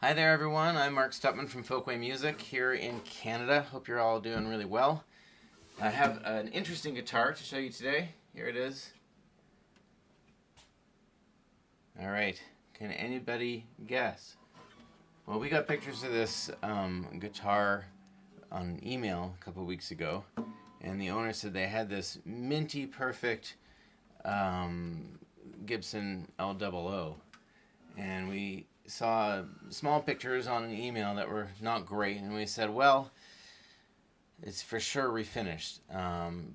Hi there everyone, I'm Mark Stutman from Folkway Music here in Canada. Hope you're all doing really well. I have an interesting guitar to show you today. Here it is. Alright, can anybody guess? Well, we got pictures of this guitar on email a couple weeks ago, and the owner said they had this minty perfect Gibson L-00, and we saw small pictures on an email that were not great, and we said, well, it's for sure refinished,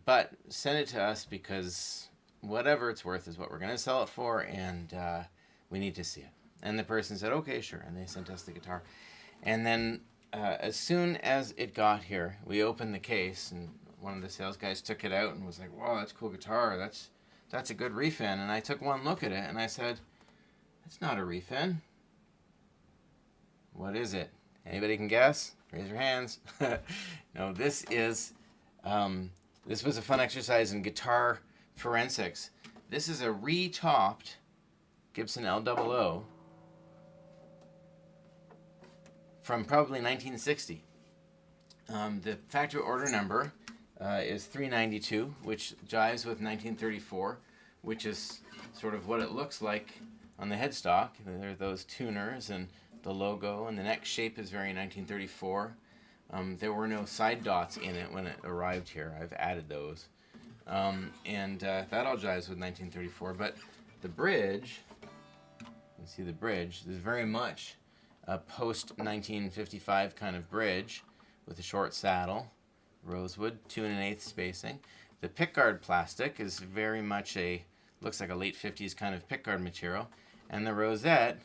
but send it to us because whatever it's worth is what we're going to sell it for, and we need to see it. And the person said, okay, sure, and they sent us the guitar. And then as soon as it got here, we opened the case, and one of the sales guys took it out and was like, wow, that's a cool guitar, that's a good refin. And I took one look at it, and I said, it's not a refin. What is it? Anybody can guess? Raise your hands. No, this was a fun exercise in guitar forensics. This is a re-topped Gibson L-00 from probably 1960. The factory order number is 392, which jives with 1934, which is sort of what it looks like on the headstock. There are those tuners and the logo, and the neck shape is very 1934. There were no side dots in it when it arrived here. I've added those. And that all jives with 1934. But the bridge, you see the bridge, is very much a post-1955 kind of bridge with a short saddle, rosewood, 2 1/8 spacing. The pickguard plastic is very much looks like a late 50s kind of pickguard material. And the rosette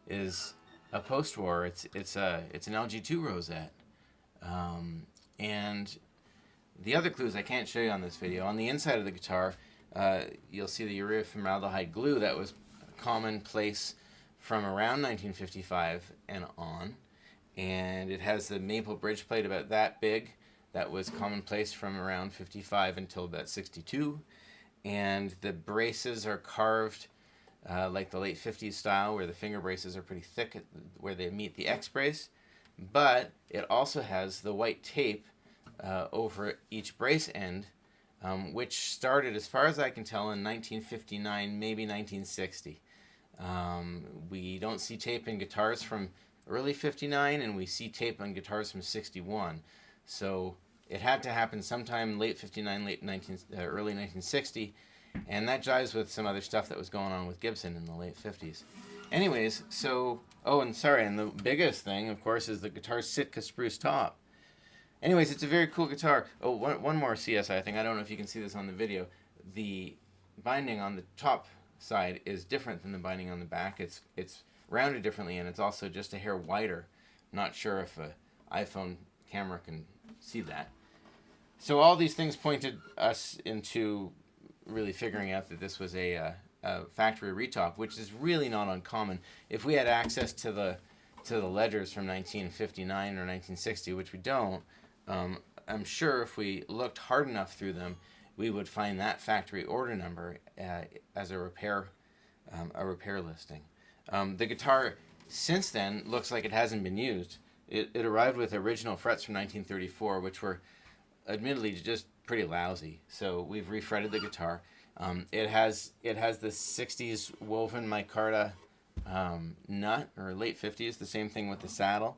is a post-war. It's an LG2 rosette. And the other clues I can't show you on this video. On the inside of the guitar, you'll see the urea formaldehyde glue that was commonplace from around 1955 and on. And it has the maple bridge plate about that big. That was commonplace from around 55 until about 62. And the braces are carved like the late 50s style, where the finger braces are pretty thick where they meet the X brace, but it also has the white tape over each brace end, which started, as far as I can tell, in 1959, maybe 1960. We don't see tape in guitars from early 59, and we see tape on guitars from 61. So it had to happen sometime late 59, early 1960. And that jives with some other stuff that was going on with Gibson in the late 50s. Anyways, so, and the biggest thing, of course, is the guitar's Sitka spruce top. Anyways, it's a very cool guitar. Oh, one more CSI thing. I don't know if you can see this on the video. The binding on the top side is different than the binding on the back. It's rounded differently, and it's also just a hair wider. Not sure if an iPhone camera can see that. So all these things pointed us into really figuring out that this was a factory retop, which is really not uncommon. If we had access to the ledgers from 1959 or 1960, which we don't, I'm sure if we looked hard enough through them, we would find that factory order number as a repair listing. The guitar since then looks like it hasn't been used. It arrived with original frets from 1934, which were admittedly just pretty lousy. So we've refretted the guitar. It has the 60s woven micarta nut, or late 50s, the same thing with the saddle.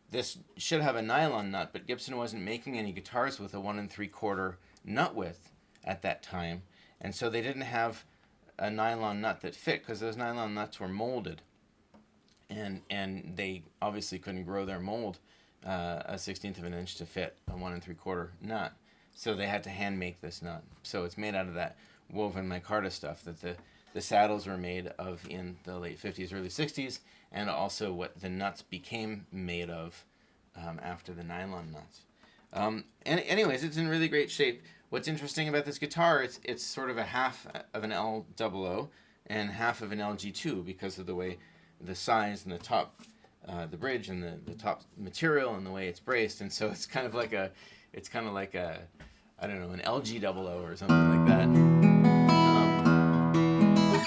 This should have a nylon nut, but Gibson wasn't making any guitars with a 1 3/4 nut width at that time, and so they didn't have a nylon nut that fit, because those nylon nuts were molded, and they obviously couldn't grow their mold a 1/16 of an inch to fit a 1 3/4 nut. So they had to hand make this nut. So it's made out of that woven micarta stuff that the saddles were made of in the late 50s, early 60s, and also what the nuts became made of after the nylon nuts. Anyways, it's in really great shape. What's interesting about this guitar, it's sort of a half of an L-00 and half of an LG2 because of the way the size and the top, the bridge and the top material and the way it's braced, and so it's kind of like a I don't know, an LG00 or something like that.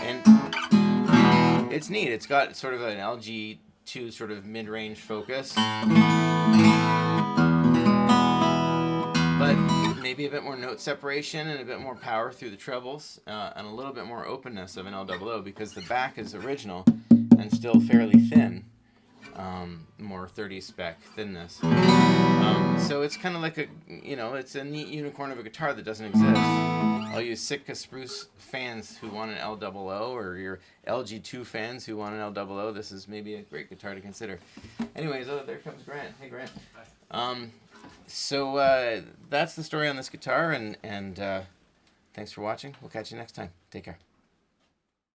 And it's neat. It's got sort of an LG to sort of mid-range focus, but maybe a bit more note separation and a bit more power through the trebles, and a little bit more openness of an L-00 because the back is original and still fairly thin, more 30 spec thinness. So it's kind of like a, it's a neat unicorn of a guitar that doesn't exist. All you Sitka Spruce fans who want an L-00, or your LG2 fans who want an L-00, this is maybe a great guitar to consider. Anyways, there comes Grant. Hey, Grant. So that's the story on this guitar, and thanks for watching. We'll catch you next time. Take care.